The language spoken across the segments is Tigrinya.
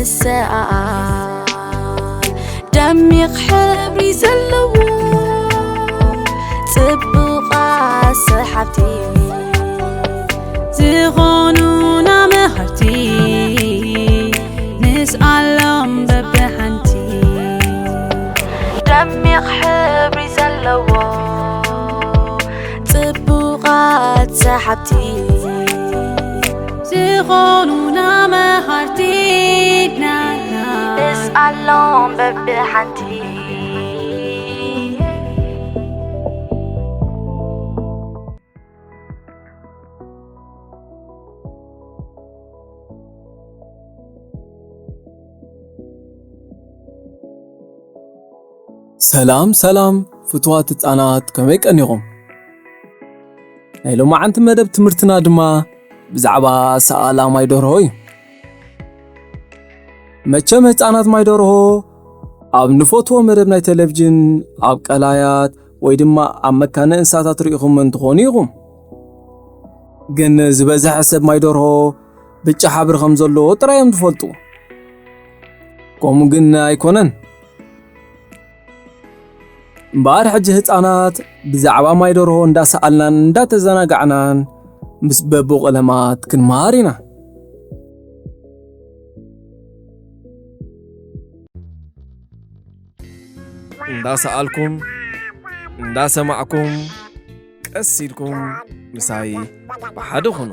نسأل دميق حبري زلو صبقا سحبتي زغونونا مهرتي نسألهم ببحنتي دميق حبري زلو صبقا سحبتي زغونونا مهرتي نسألهم ببحنتي سلام فتوات تصانات كميك أنيهم نايلو ما عنت مدب تمرتنا دما بزعبا سألا ما يدورهوي مچم تصانات ما يدورهو أب نفوتو مدب ناي تلفزيون أب قلايات ወይ ድማ ኣብ መካነ እንስሳታት ርኢኹም እንትኾኑ ኢኹም ግን ዝበዝሕ ሰብ ማይ ደርሆ ብጫ ሕብሪ ከም ዘለዎ ጥራዮም ትፈልጡ ከምኡ ግን ኣይኮነን እምበር ሕጂ ህፃናት ብዛዕባ ማይ ደርሆ እንዳሰኣልናን እንዳተዘናጋዕናን ምስ በቦቐለማት ክንመሃር ኢና እንዳሰኣልኩም እንዳሰማዕኩም ቀስ ኢልኩም ምሳይ ብሓደ ኹኑ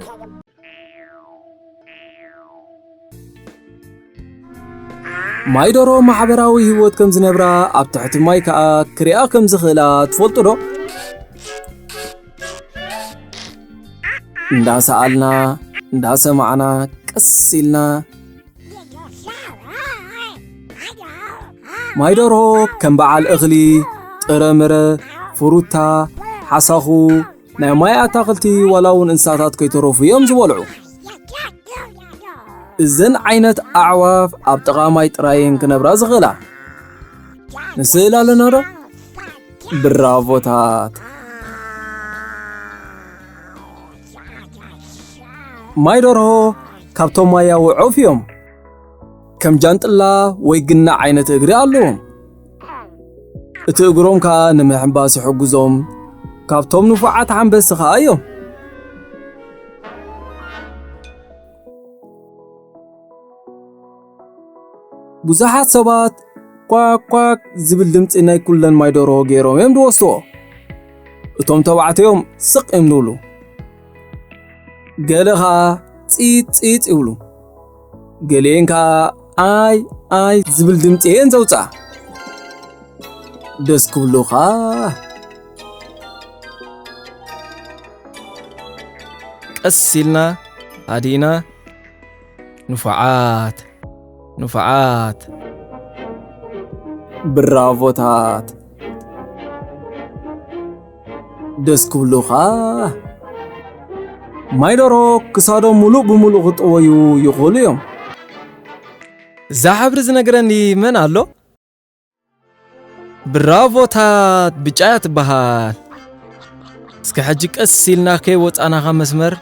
ማይ ደርሆ ማሕበራዊ ህይወት ከም ዝነብራ ኣብ ትሕቲ ማይ ከዓ ክሪኣ ከም ዝኽእላ ትፈልጡ ዶ እንዳሰኣልና እንዳሰማዕና ቀስ ኢልና ማይ ደርሆ ከም በዓል እኽሊ ጥረምረ ፍሩታ ሓሳኹ ናይ ማይ ኣታኽልቲ ወላውን እንስሳታት ከይተረፉ እዮም ዝበልዑ እዘን ዓይነት ኣዕዋፍ ኣብ ጥቓ ማይ ጥራየን ክነብራ ዝኽእላ ንስእል ኣለና ዶ ብራቮታት ማይ ደርሆ ካብቶም ማያዊ ዑፍ እዮም ከም ጃንጥላ ወይ ግና ዓይነት እግሪ ኣለዎም እቲ እግሮም ከዓ ንምሕንባስ ይሕግዞም ካብቶም ንፉዓት ሓንበሲ ከዓ እዮም ብዙሓት ሰባት ኳክ ዝብል ድምፂ ናይ ኩለን ማይ ደርሆ ገይሮም እዮም ዝወስድዎ እቶም ተባዕትዮም ስቕ እዮም ዝብሉ ገለ ከዓ ፂፅ ይብሉ ገሊአን ከዓ ኣይ ዝብል ድምፂ እየን ዘውፅኣ ደስ ክብሉኻ ቀስ ኢልና ኣዲና ኑፋዓት ብራቮታት ደስ ክብሉኻ ማይ ደርሆ ክሳዶም ሙሉእ ብምሉእ ክጥወዩ ይኽእሉ እዮም እዛ ሕብሪ ዝነግረኒ መን ኣሎ ብራቮታት ብጫ ትበሃል እስከ ሕጂ ቀስ ኢልና ከይወፃናኻ መስመር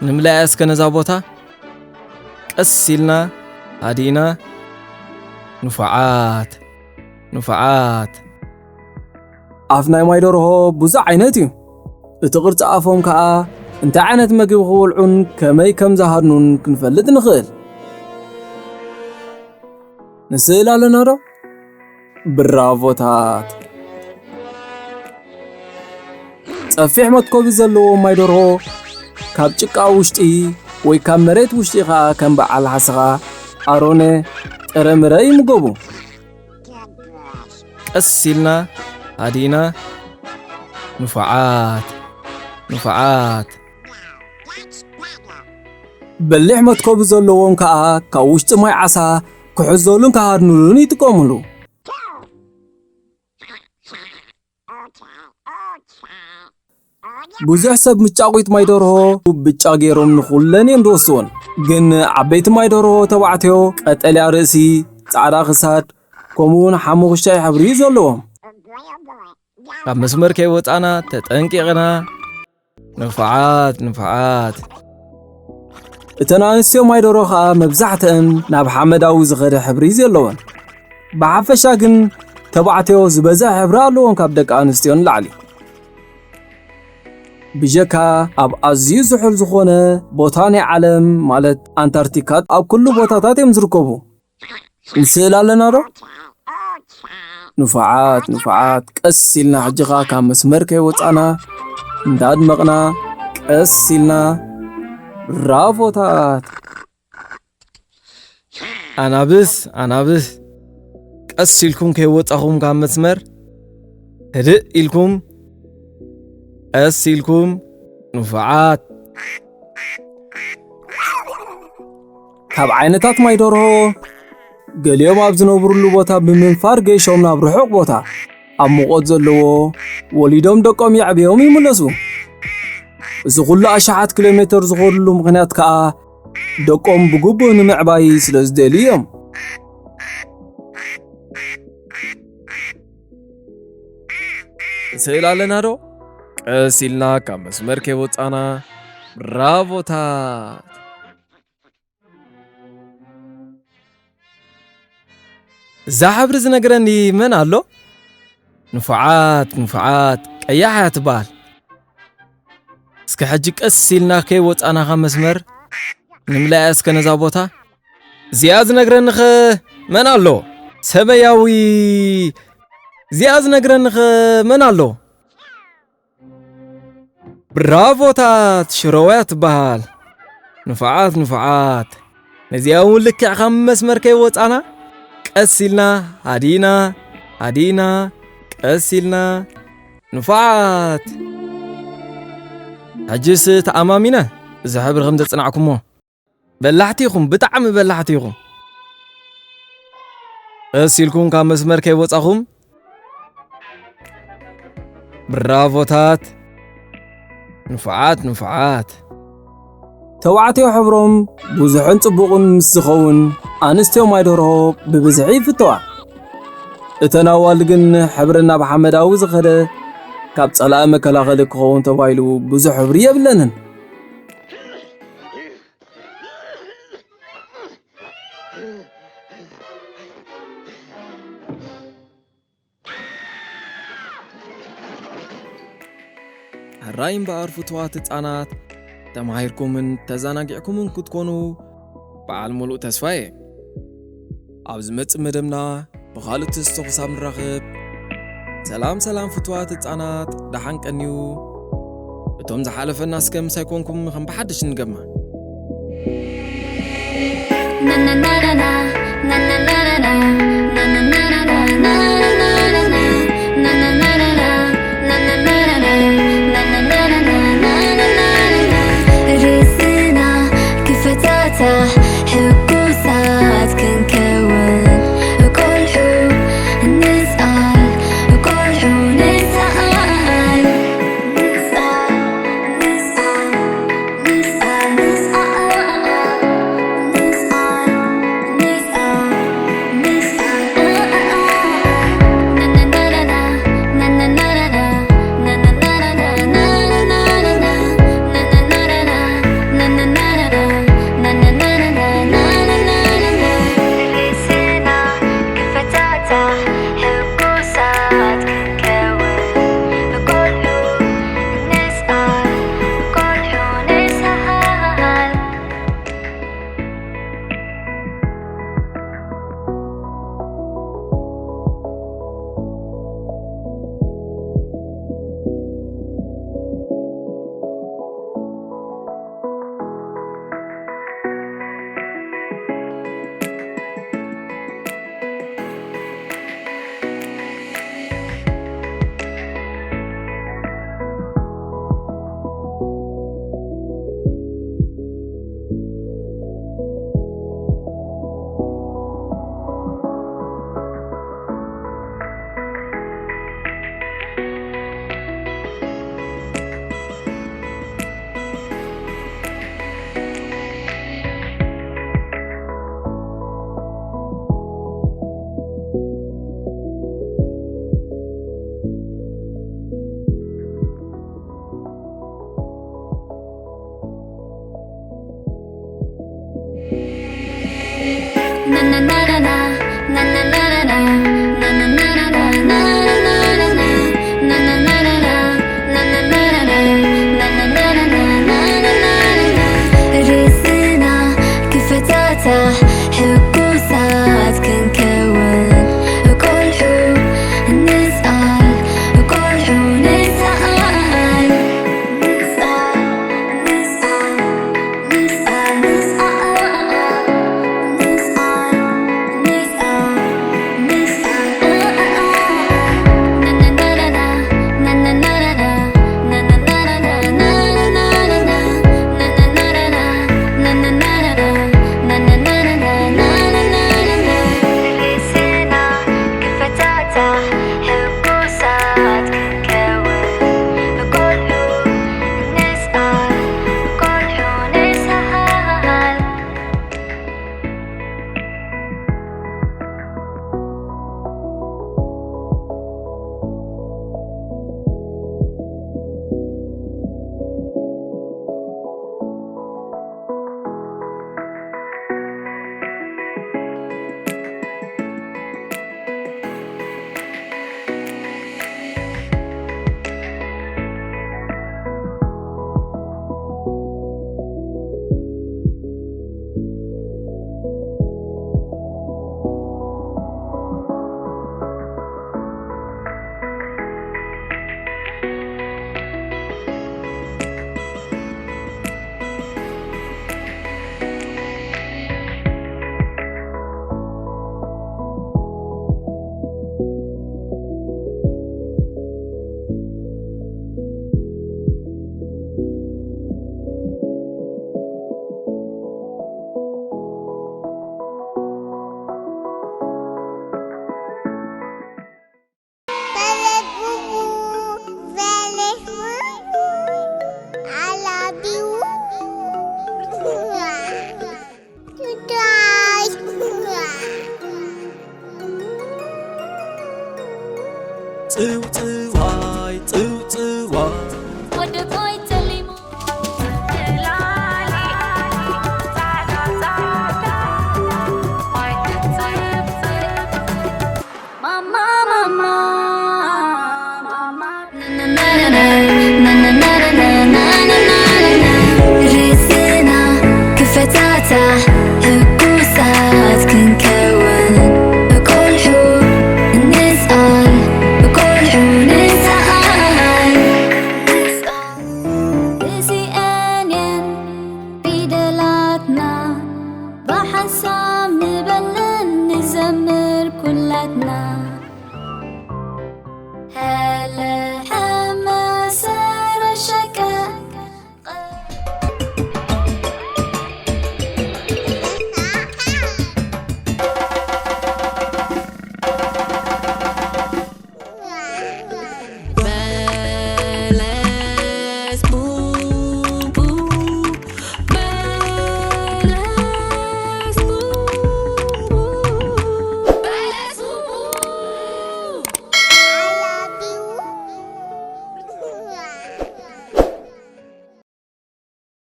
ንምልኣያ እስከ ነዛ ቦታ ቀስ ኢልና ኣዲና ኑፋዓት ኣፍ ናይ ማይ ደርሆ ብዙሕ ዓይነት እዩ እቲ ቅርፂ ኣፎም ከዓ እንታይ ዓይነት ምግቢ ክበልዑን ከመይ ከም ዝሃድኑን ክንፈልጥ ንኽእል ንስእል ኣለና ዶ ብራቮታት ፀፊሕ መትኮቢ ዘለዎ ማይ ደርሆ ካብ ጭቃ ውሽጢ ወይ ካብ መሬት ውሽጢ ከዓ ከም በዓል ሓስኻ ኣሮነ ጥረምረ ይምገቡ ቀስ ኢልና ኣዲና ኑፋዓት በሊሕ መትኮቢ ዘለዎም ከዓ ካብ ውሽጢ ማይ ዓሳ ክሕዘሉን ካሃድኑሉን ይጥቀሙሉ ብዙሕ ሰብ ምጫቂት ማይ ደርሆ ብጫ ገይሮም ንኹለን እዮም ዝወስዎን ግን ዓበይቲ ማይ ደርሆ ተባዕትዮ ቀጠልያ ርእሲ ጻዕዳ ክሳድ ከምኡውን ሓሙኽሻይ ሕብሪ ዘለዎም ካብ መስመር ከይወፃና ተጠንቂቕና ንፋዓት እተን ኣንስትዮ ማይ ደርሆ ከዓ መብዛሕትአን ናብ ሓመዳዊ ዝኸደ ሕብሪ ዘለወን ብሓፈሻ ግን ተባዕትዮ ዝበዝሕ ሕብሪ ኣለዎን ካብ ደቂ ኣንስትዮ ንላዕሊ ብጀካ ኣብ ኣዝዩ ዝሑል ዝኾነ ቦታ ናይ ዓለም ማለት ኣንታርክቲካ ኣብ ኩሉ ቦታታት እዮም ዝርከቡ ንስእል ኣለና ዶ ንፉዓት ቀስ ኢልና ሕጂኻ ካብ መስመር ከይወፃና እንዳድመቕና ቀስ ኢልና ብራቮታት ኣናብስ ቀስ ኢልኩም ከይወፃኹም ካብ መስመር ህድእ ኢልኩም ቀስ ኢልኩም ንፉዓት ካብ ዓይነታት ማይ ደርሆ ገሊኦም ኣብ ዝነብሩሉ ቦታ ብምንፋር ገይሾም ናብ ርሑቕ ቦታ ኣብ ሙቐት ዘለዎ ወሊዶም ደቆም ይዕብዮም ይምለሱ እዚ ኩሉ ኣሽሓት ኪሎ ሜትር ዝኸድሉ ምኽንያት ከዓ ደቆም ብግቡእ ንምዕባይ ስለ ዝደልዩ እዮም ስእል ኣለና ዶ ቀስ ኢልና ካብ መስመር ከይወፃና ብራቮታት እዛ ሕብሪ ዝነግረኒ መን ኣሎ ንፉዓት ቀያሕ እያ ትበሃል እስከ ሕጂ ቀስ ኢልና ከይወፃና ካብ መስመር ንምልኣያ እስከ ነዛ ቦታ እዚኣ ዝነግረኒ ኸ መን ኣሎ ሰበያዊ እዚኣ ዝነግረኒ ኸ መን ኣሎ ብራቮታት ሽሮዋያ ትበሃል ንፉዓት ነዚኣ እውን ልክዕ ካብ መስመር ከይወፃና ቀስ ኢልና ሃዲና ቀስ ኢልና ንፉዓት ሕጂስ ተኣማሚነ እዚ ሕብሪ ከም ዘፅናዕኩሞ በላሕቲ ኢኹም ብጣዕሚ በላሕቲ ኢኹም ቀስ ኢልኩም ካብ መስመር ከይወፃኹም ብራቮታት ንፉዓት ተባዕትዮ ሕብሮም ብዙሕን ጽቡቕን ምስ ዝኸውን ኣንስትዮ ማይ ደርሆ ብብዝሒ ይፍተዋ እተን ኣዋልድ ግን ሕብርና ብሓመዳዊ ዝኸደ ካብ ጸላእ መከላኸሊ ክኸውን ተባሂሉ ብዙሕ ሕብሪ የብለንን ሕራይ እምበኣር ፍትዋት ህፃናት ተማሂርኩምን ተዘናጊዕኩምን ክትኮኑ በዓል ሙሉእ ተስፋየ ኣብ ዝመጽእ መደብና ብኻልእ ትሕዝቶ ክሳብ ንራኸብ ሰላም ፍትዋት ህፃናት ደሓን ቀንዩ እቶም ዝሓለፈና እስከ ምሳይ ኮንኩም ከም ብሓድሽ ንገማ na na